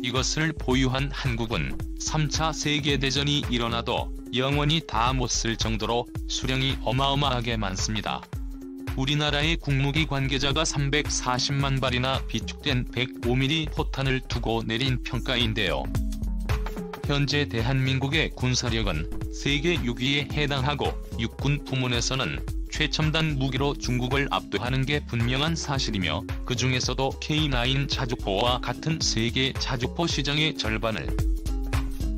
이것을 보유한 한국은 3차 세계대전이 일어나도 영원히 다 못 쓸 정도로 수량이 어마어마하게 많습니다. 우리나라의 국무기 관계자가 340만 발이나 비축된 105mm 포탄을 두고 내린 평가인데요. 현재 대한민국의 군사력은 세계 6위에 해당하고 육군 부문에서는 최첨단 무기로 중국을 압도하는 게 분명한 사실이며 그 중에서도 K9 자주포와 같은 세계 자주포 시장의 절반을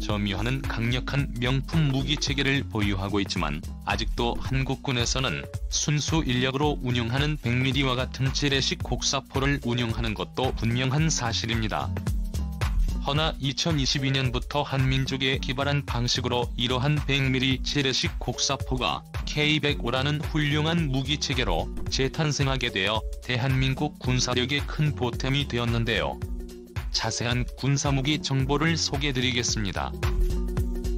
점유하는 강력한 명품 무기체계를 보유하고 있지만 아직도 한국군에서는 순수 인력으로 운용하는 100mm와 같은 재래식 곡사포를 운용하는 것도 분명한 사실입니다. 허나 2022년부터 한민족에 기발한 방식으로 이러한 100mm 재래식 곡사포가 K105라는 훌륭한 무기체계로 재탄생하게 되어 대한민국 군사력에 큰 보탬이 되었는데요. 자세한 군사무기 정보를 소개드리겠습니다.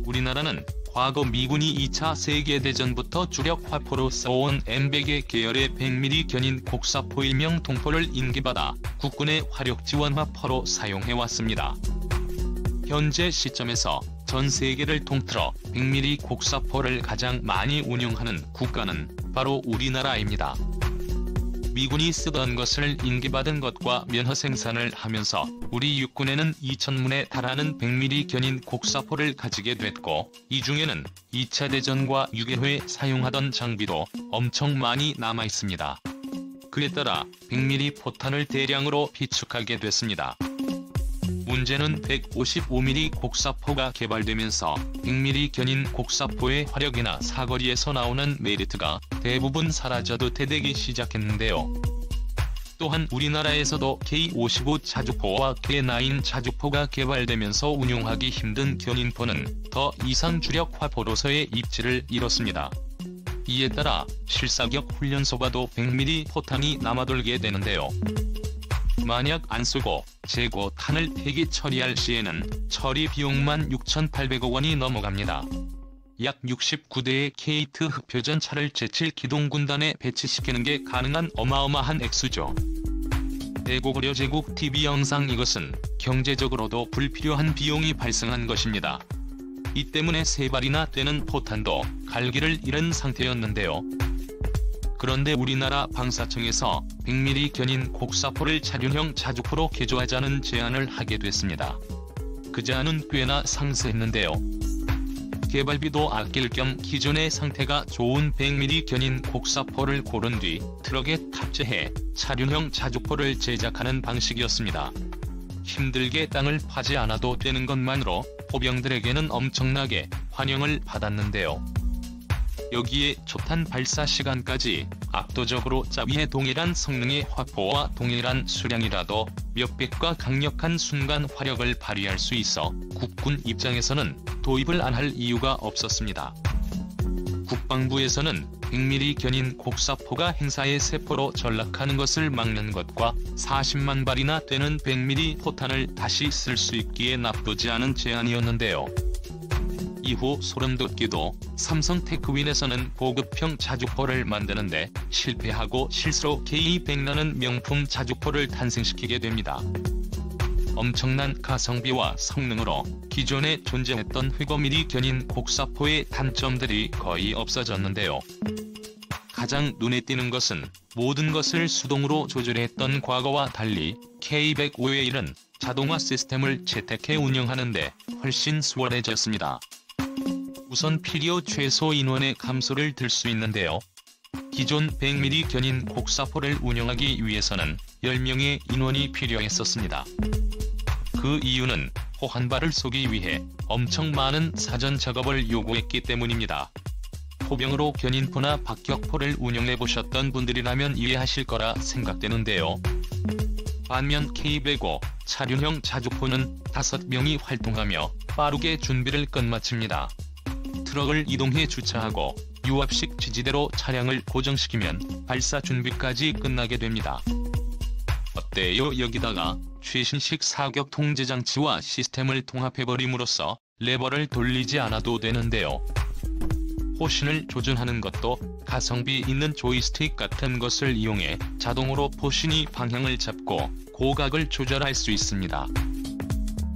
우리나라는 과거 미군이 2차 세계대전부터 주력 화포로 써온 M100의 계열의 100mm 견인 곡사포 일명 동포를 인계받아 국군의 화력지원화포로 사용해왔습니다. 현재 시점에서 전 세계를 통틀어 100mm 곡사포를 가장 많이 운용하는 국가는 바로 우리나라입니다. 미군이 쓰던 것을 인계받은 것과 면허 생산을 하면서 우리 육군에는 2,000문에 달하는 100mm 견인 곡사포를 가지게 됐고 이 중에는 2차 대전과 유괴회에 사용하던 장비도 엄청 많이 남아있습니다. 그에 따라 100mm 포탄을 대량으로 비축하게 됐습니다. 문제는 155mm 곡사포가 개발되면서 100mm 견인 곡사포의 화력이나 사거리에서 나오는 메리트가 대부분 사라져 도태되기 시작했는데요. 또한 우리나라에서도 K55 자주포와 K9 자주포가 개발되면서 운용하기 힘든 견인포는 더 이상 주력 화포로서의 입지를 잃었습니다. 이에 따라 실사격 훈련소가도 100mm 포탄이 남아돌게 되는데요. 만약 안 쓰고 재고 탄을 폐기 처리할 시에는 처리 비용만 6,800억 원이 넘어갑니다. 약 69대의 K2 흑표전 차를 제7기동군단에 배치시키는 게 가능한 어마어마한 액수죠. 대고구려 제국 TV 영상 이것은 경제적으로도 불필요한 비용이 발생한 것입니다. 이 때문에 3발이나 되는 포탄도 갈기를 잃은 상태였는데요. 그런데 우리나라 방사청에서 100mm 견인 곡사포를 차륜형 자주포로 개조하자는 제안을 하게 됐습니다. 그 제안은 꽤나 상세했는데요. 개발비도 아낄 겸 기존의 상태가 좋은 100mm 견인 곡사포를 고른 뒤 트럭에 탑재해 차륜형 자주포를 제작하는 방식이었습니다. 힘들게 땅을 파지 않아도 되는 것만으로 포병들에게는 엄청나게 환영을 받았는데요. 여기에 초탄 발사 시간까지 압도적으로 짜위의 동일한 성능의 화포와 동일한 수량이라도 몇백과 강력한 순간 화력을 발휘할 수 있어 국군 입장에서는 도입을 안 할 이유가 없었습니다. 국방부에서는 100mm 견인 곡사포가 행사의 세포로 전락하는 것을 막는 것과 40만 발이나 되는 100mm 포탄을 다시 쓸 수 있기에 나쁘지 않은 제안이었는데요. 이후 소름돋기도 삼성 테크윈에서는 보급형 자주포를 만드는데 실패하고 실수로 K100라는 명품 자주포를 탄생시키게 됩니다. 엄청난 가성비와 성능으로 기존에 존재했던 105mm 견인 곡사포의 단점들이 거의 없어졌는데요. 가장 눈에 띄는 것은 모든 것을 수동으로 조절했던 과거와 달리 K105의 자동화 시스템을 채택해 운영하는데 훨씬 수월해졌습니다. 우선 필요 최소 인원의 감소를 들 수 있는데요. 기존 100mm 견인 곡사포를 운영하기 위해서는 10명의 인원이 필요했었습니다. 그 이유는 포 한 발을 쏘기 위해 엄청 많은 사전 작업을 요구했기 때문입니다. 포병으로 견인포나 박격포를 운영해보셨던 분들이라면 이해하실 거라 생각되는데요. 반면 K105 차륜형 자주포는 5명이 활동하며 빠르게 준비를 끝마칩니다. 트럭을 이동해 주차하고 유압식 지지대로 차량을 고정시키면 발사 준비까지 끝나게 됩니다. 어때요? 여기다가 최신식 사격 통제 장치와 시스템을 통합해버림으로써 레버를 돌리지 않아도 되는데요. 포신을 조준하는 것도 가성비 있는 조이스틱 같은 것을 이용해 자동으로 포신이 방향을 잡고 고각을 조절할 수 있습니다.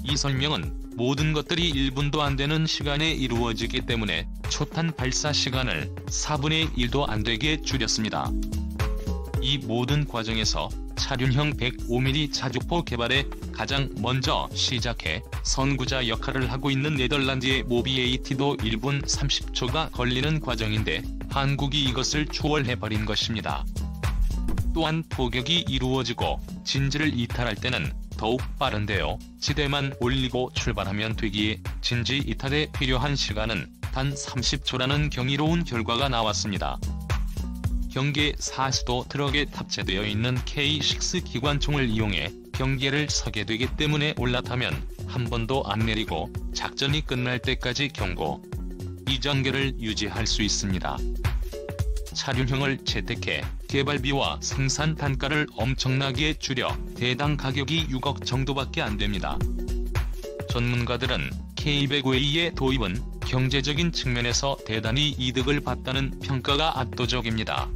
이 설명은 모든 것들이 1분도 안 되는 시간에 이루어지기 때문에 초탄 발사 시간을 4분의 1도 안 되게 줄였습니다. 이 모든 과정에서 차륜형 105mm 자주포 개발에 가장 먼저 시작해 선구자 역할을 하고 있는 네덜란드의 모비에이티도 1분 30초가 걸리는 과정인데 한국이 이것을 초월해버린 것입니다. 또한 포격이 이루어지고 진지를 이탈할 때는 더욱 빠른데요. 지대만 올리고 출발하면 되기에 진지 이탈에 필요한 시간은 단 30초라는 경이로운 결과가 나왔습니다. 경계 4수도 트럭에 탑재되어 있는 K6 기관총을 이용해 경계를 서게 되기 때문에 올라타면 한 번도 안 내리고 작전이 끝날 때까지 경고, 이전계를 유지할 수 있습니다. 차륜형을 채택해 개발비와 생산 단가를 엄청나게 줄여 대당 가격이 6억 정도밖에 안 됩니다. 전문가들은 K105A의 도입은 경제적인 측면에서 대단히 이득을 봤다는 평가가 압도적입니다.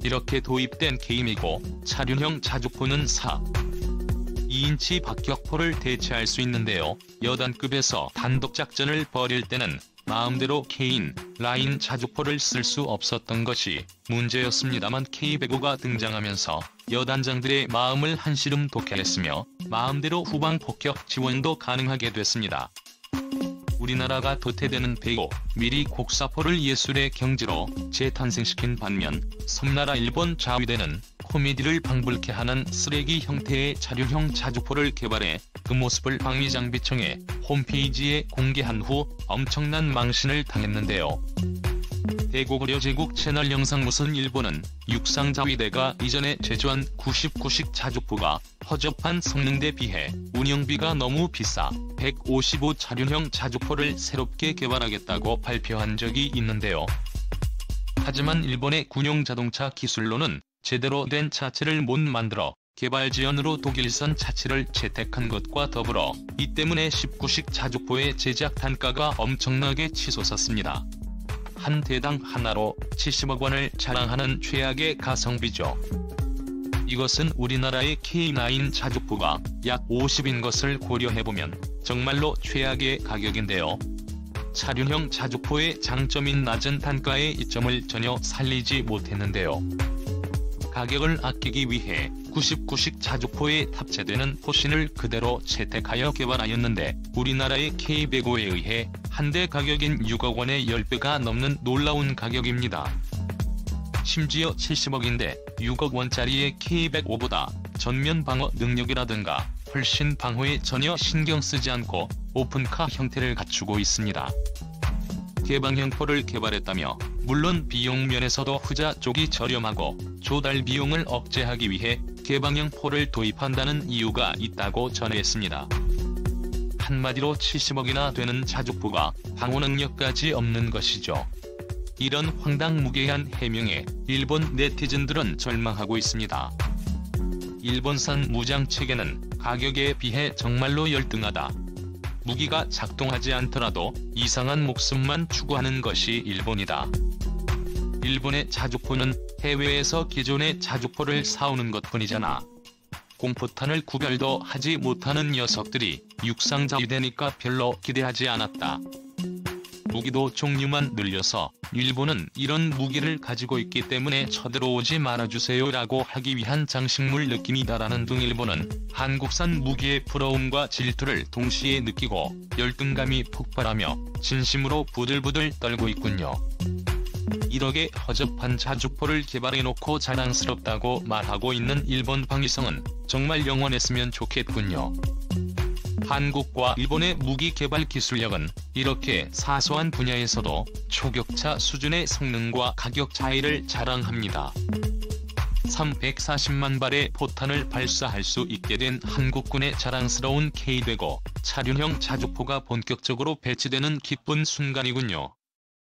이렇게 도입된 K105 차륜형 자주포는 4.2인치 박격포를 대체할 수 있는데요. 여단급에서 단독 작전을 벌일 때는 마음대로 K인 라인 자주포를 쓸 수 없었던 것이 문제였습니다만 K105가 등장하면서 여단장들의 마음을 한시름 돋게 했으며 마음대로 후방 폭격 지원도 가능하게 됐습니다. 우리나라가 도태되는 105mm 곡사포를 예술의 경지로 재탄생시킨 반면 섬나라 일본 자위대는 코미디를 방불케 하는 쓰레기 형태의 차륜형 자주포를 개발해 그 모습을 방위장비청의 홈페이지에 공개한 후 엄청난 망신을 당했는데요. 대고구려 제국 채널 영상무선 일본은 육상자위대가 이전에 제조한 99식 자주포가 허접한 성능에 비해 운영비가 너무 비싸 155 차륜형 자주포를 새롭게 개발하겠다고 발표한 적이 있는데요. 하지만 일본의 군용 자동차 기술로는 제대로 된 차체를 못 만들어 개발 지연으로 독일산 차체를 채택한 것과 더불어 이 때문에 19식 자주포의 제작 단가가 엄청나게 치솟았습니다. 한 대당 하나로 70억 원을 자랑하는 최악의 가성비죠. 이것은 우리나라의 K9 자주포가 약 50인 것을 고려해보면 정말로 최악의 가격인데요. 차륜형 자주포의 장점인 낮은 단가의 이점을 전혀 살리지 못했는데요. 가격을 아끼기 위해 99식 자주포에 탑재되는 포신을 그대로 채택하여 개발하였는데 우리나라의 K105에 의해 한 대 가격인 6억 원의 10배가 넘는 놀라운 가격입니다. 심지어 70억인데 6억 원짜리의 K105보다 전면 방어 능력이라든가 훨씬 방호에 전혀 신경 쓰지 않고 오픈카 형태를 갖추고 있습니다. 개방형포를 개발했다며 물론 비용 면에서도 후자 쪽이 저렴하고 조달 비용을 억제하기 위해 개방형포를 도입한다는 이유가 있다고 전했습니다. 한마디로 70억이나 되는 자주포가 방호 능력까지 없는 것이죠. 이런 황당무계한 해명에 일본 네티즌들은 절망하고 있습니다. 일본산 무장체계는 가격에 비해 정말로 열등하다. 무기가 작동하지 않더라도 이상한 목숨만 추구하는 것이 일본이다. 일본의 자주포는 해외에서 기존의 자주포를 사오는 것뿐이잖아. 공포탄을 구별도 하지 못하는 녀석들이 육상자위대니까 별로 기대하지 않았다. 무기도 종류만 늘려서 일본은 이런 무기를 가지고 있기 때문에 쳐들어오지 말아주세요라고 하기 위한 장식물 느낌이다라는 등 일본은 한국산 무기의 부러움과 질투를 동시에 느끼고 열등감이 폭발하며 진심으로 부들부들 떨고 있군요. 1억의 허접한 자주포를 개발해놓고 자랑스럽다고 말하고 있는 일본 방위성은 정말 영원했으면 좋겠군요. 한국과 일본의 무기 개발 기술력은 이렇게 사소한 분야에서도 초격차 수준의 성능과 가격 차이를 자랑합니다. 340만 발의 포탄을 발사할 수 있게 된 한국군의 자랑스러운 K105 차륜형 자주포가 본격적으로 배치되는 기쁜 순간이군요.